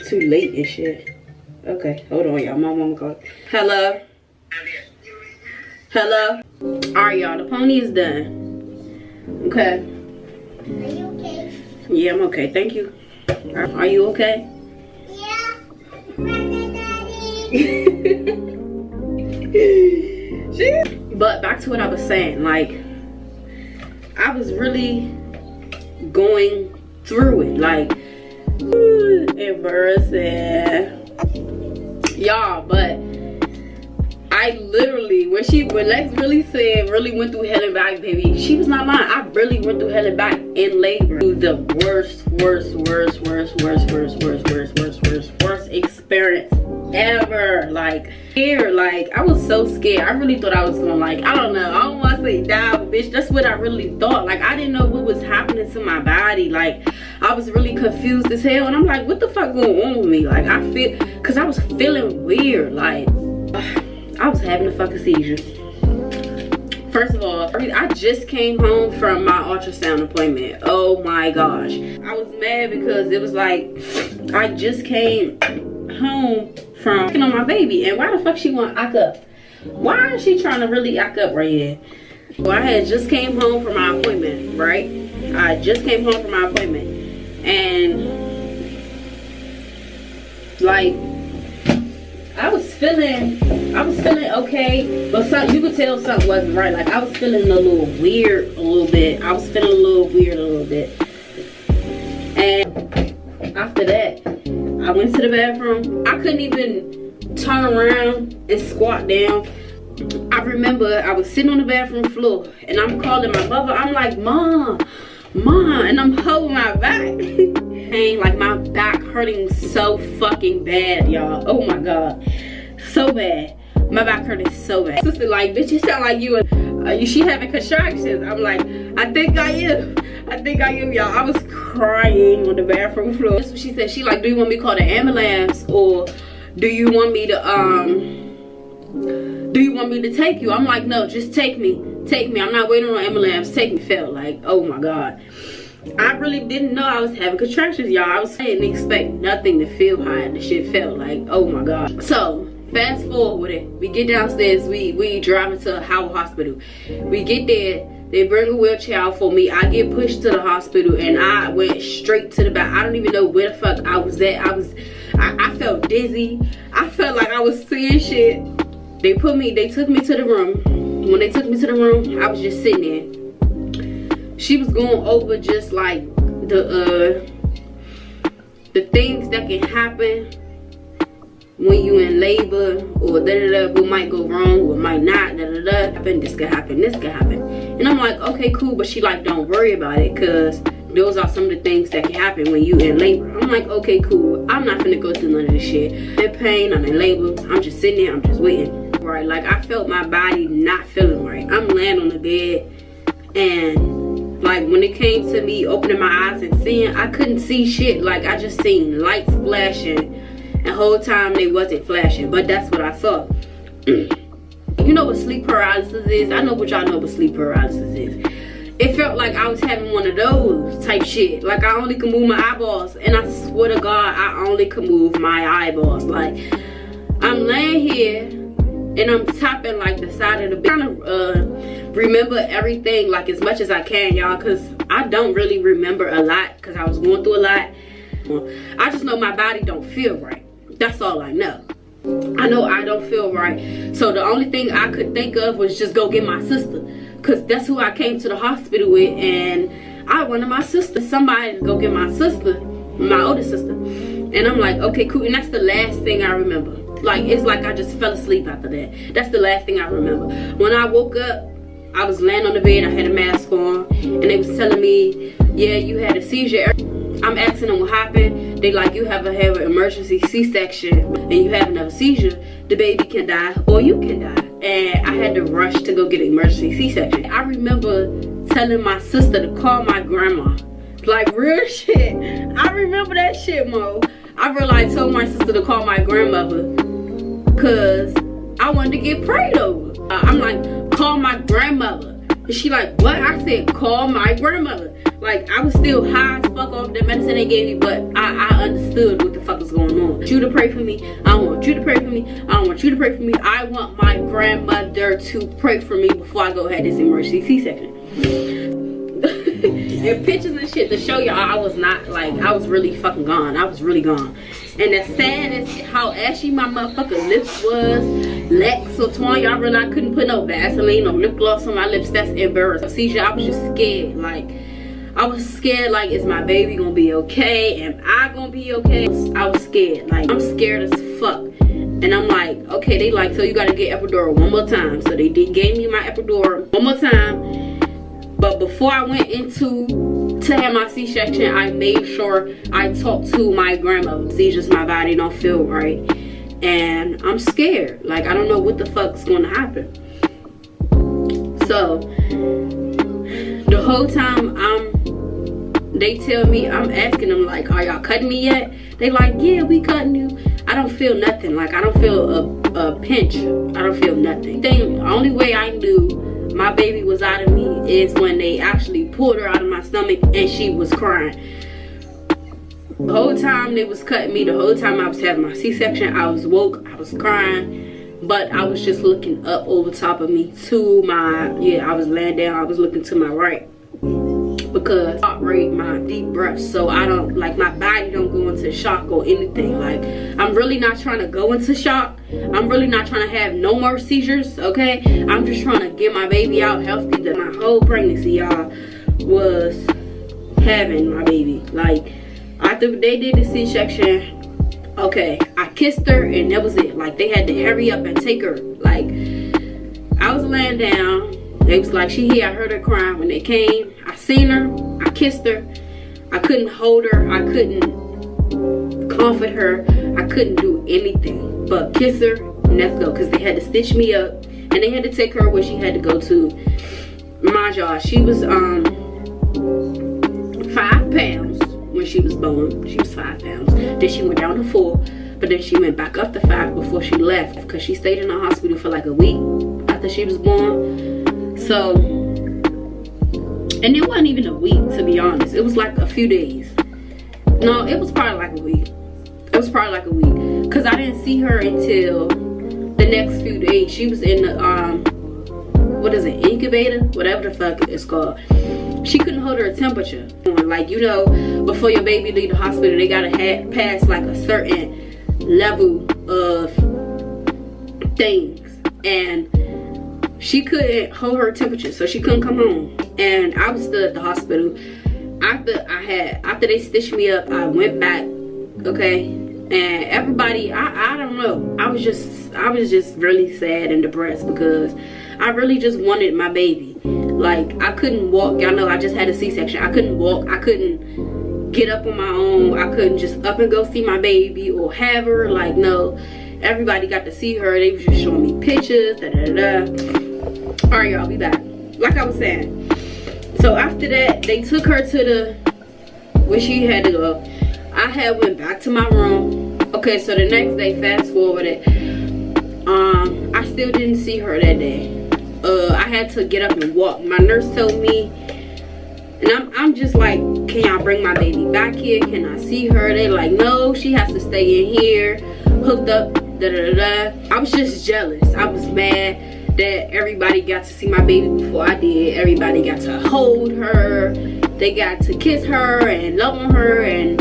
too late and shit. Okay, hold on, y'all. My mama called. Hello? Hello? Alright, y'all. The pony is done. Okay. Are you okay? Yeah, I'm okay. Thank you. Are you okay? Yeah. Daddy. But back to what I was saying. Like, I was really going through it. Like, embarrassing. Y'all, but I literally, when Lex really said, really went through hell and back, baby, she was not lying. I really went through hell and back in labor. The worst experience ever. Like, here, like, I was so scared. I really thought I was gonna, like, I don't know, I don't want to say die, but bitch, that's what I really thought. Like, I didn't know what was happening to my body. Like, I was really confused as hell, and I'm like, what the fuck going on with me? Like, I feel, because I was feeling weird. Like, I was having a fucking seizure. First of all, I just came home from my ultrasound appointment. Oh my gosh. I was mad because it was like, I just came home from checking on my baby, and why the fuck she want to act up? Why is she trying to really act up right here? Well, I had just came home from my appointment, right? I just came home from my appointment, and like, I was feeling okay, but you could tell something wasn't right. Like, I was feeling a little weird a little bit. And after that, I went to the bathroom. I couldn't even turn around and squat down. I remember I was sitting on the bathroom floor, and I'm calling my mother. I'm like, Mom, and I'm holding my back. Pain, like my back hurting so fucking bad, y'all. Oh my God, so bad. My back hurting so bad. Sister, like, bitch, you sound like you she having contractions. I'm like, I think I am, y'all. I was crying on the bathroom floor. That's what she said. She like, do you want me to call the ambulance, or do you want me to take you? I'm like, no, just take me. I'm not waiting on an ambulance. Take me. Felt like, oh my God. I really didn't know I was having contractions, y'all. I didn't expect nothing to feel how the shit felt like. Oh my God. So fast forward with it. We get downstairs. We drive into Howard Hospital. We get there. They bring a wheelchair out for me. I get pushed to the hospital, and I went straight to the back. I don't even know where the fuck I was at. I felt dizzy. I felt like I was seeing shit. They took me to the room. When they took me to the room, I was just sitting there. She was going over just like the things that can happen when you in labor, or what might go wrong, what might not, this could happen. And I'm like, okay, cool, but she like, don't worry about it, because those are some of the things that can happen when you in labor. I'm like, okay, cool, I'm not gonna go through none of this shit. I'm in pain, I'm in labor, I'm just sitting there, I'm just waiting. Right, like, I felt my body not feeling right. I'm laying on the bed, and like, when it came to me opening my eyes and seeing, I couldn't see shit. Like, I just seen lights flashing, and the whole time they wasn't flashing, but that's what I saw. You know what sleep paralysis is? I know what y'all know what sleep paralysis is. It felt like I was having one of those type shit. Like, I only could move my eyeballs, and I swear to God, I only could move my eyeballs. Like, I'm laying here, and I'm tapping like the side of the bed, trying to remember everything like as much as I can, y'all, because I don't really remember a lot, because I was going through a lot. I just know my body don't feel right. That's all I know. I know I don't feel right. So the only thing I could think of was just go get my sister, because that's who I came to the hospital with, and I wanted my sister, somebody to go get my sister, my older sister. And I'm like, okay, cool. And that's the last thing I remember. Like, it's like I just fell asleep after that. That's the last thing I remember. When I woke up, I was laying on the bed, I had a mask on, and they was telling me, yeah, you had a seizure. I'm asking them what happened. They like, you have an emergency C-section and you have another seizure. The baby can die, or you can die. And I had to rush to go get an emergency C-section. I remember telling my sister to call my grandma. Like, real shit. I remember that shit, Mo. I really told my sister to call my grandmother, because I wanted to get prayed over. I'm like, call my grandmother. And she like, what? I said, call my grandmother. Like, I was still high as fuck off the medicine they gave me, but I understood what the fuck was was going on. I want you to pray for me. I don't want you to pray for me. I don't want you to pray for me. I want my grandmother to pray for me before I go have this emergency C-section. And pictures and shit to show y'all I was not, like, I was really fucking gone. I was really gone. And the sad is how ashy my motherfucking lips was. Lex or Twan, y'all really, I couldn't put no Vaseline or lip gloss on my lips. That's embarrassing. Seizure, I was just scared. Like, I was scared, like, is my baby gonna be okay? Am I gonna be okay? I was scared. Like, I'm scared as fuck. And I'm like, okay, they like, so you gotta get epidural one more time. So they gave me my epidural one more time. But before I went to have my C-section, I made sure I talked to my grandmother. Seizures, my body don't feel right. And I'm scared. Like, I don't know what the fuck's gonna happen. So, the whole time they tell me, I'm asking them, like, are y'all cutting me yet? They like, yeah, we cutting you. I don't feel nothing. Like, I don't feel a pinch. I don't feel nothing. The only way I knew my baby was out of me is when they actually pulled her out of my stomach and she was crying. The whole time they was cutting me, the whole time I was having my C-section, I was woke, I was crying, but I was just looking up over top of me to my, I was laying down, I was looking to my right. Because heart rate, my deep breaths, so I don't, like, my body don't go into shock or anything. Like, I'm really not trying to go into shock. I'm really not trying to have no more seizures, okay? I'm just trying to get my baby out healthy. My whole pregnancy, y'all, was having my baby. Like, after they did the C-section, okay, I kissed her and that was it. Like, they had to hurry up and take her. Like, I was laying down. They was like, she here. I heard her crying. When they came, I seen her. I kissed her. I couldn't hold her. I couldn't comfort her. I couldn't do anything but kiss her and let's go. Because they had to stitch me up. And they had to take her where she had to go to. Mind y'all, she was 5 pounds when she was born. She was 5 pounds. Then she went down to 4. But then she went back up to 5 before she left. Because she stayed in the hospital for like a week after she was born. So, and it wasn't even a week, to be honest. It was like a few days. No, it was probably like a week. It was probably like a week. Because I didn't see her until the next few days. She was in the, what is it, incubator? Whatever the fuck it's called. She couldn't hold her temperature. Like, you know, before your baby leave the hospital, they gotta pass like a certain level of things. And she couldn't hold her temperature, so she couldn't come home. And I was still at the hospital. After they stitched me up, I went back, okay? And everybody, I don't know. I was just really sad and depressed because I really just wanted my baby. Like, I couldn't walk. Y'all know I just had a C-section. I couldn't walk. I couldn't get up on my own. I couldn't just up and go see my baby or have her. Like, no. Everybody got to see her. They was just showing me pictures, Alright, y'all, be back. Like I was saying, so after that, they took her to where she had to go. I had went back to my room. Okay, so the next day, fast forwarded, I still didn't see her that day. I had to get up and walk. My nurse told me, and I'm just like, can y'all bring my baby back here? Can I see her? They like, no, she has to stay in here, hooked up, I was just jealous. I was mad that everybody got to see my baby before I did. Everybody got to hold her. They got to kiss her and love on her and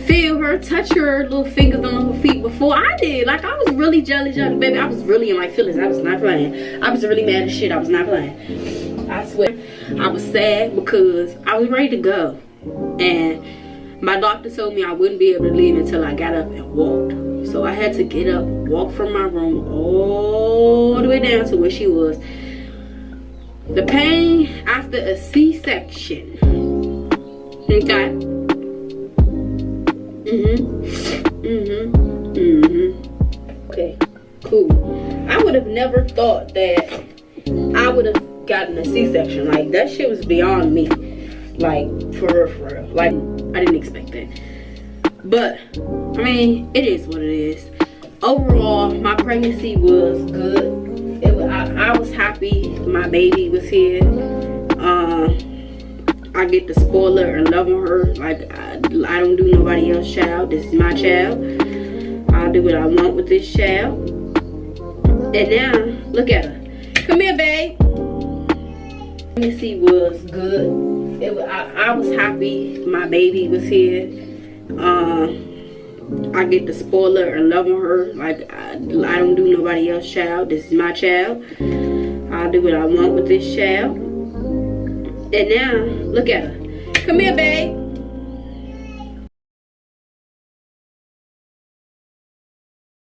feel her, touch her little fingers on her feet before I did. Like, I was really jealous, baby. I was really in my feelings. I was not playing. I was really mad as shit. I was not playing. I swear. I was sad because I was ready to go. And my doctor told me I wouldn't be able to leave until I got up and walked. So I had to get up, walk from my room all the way down to where she was. The pain after a C-section. Okay. Okay, cool. I would have never thought that I would have gotten a C-section. Like, that shit was beyond me. Like, for real. Like, I didn't expect that. But, I mean, it is what it is. Overall, my pregnancy was good. I was happy my baby was here. I get to spoil her and love on her. Like, I don't do nobody else's child. This is my child. I'll do what I want with this child. And now, look at her. Come here, babe. Let me see what's good. I was happy my baby was here. I get to spoil her and love on her like I don't do nobody else's child. This is my child. I'll do what I want with this child. And now, look at her. Come here, babe.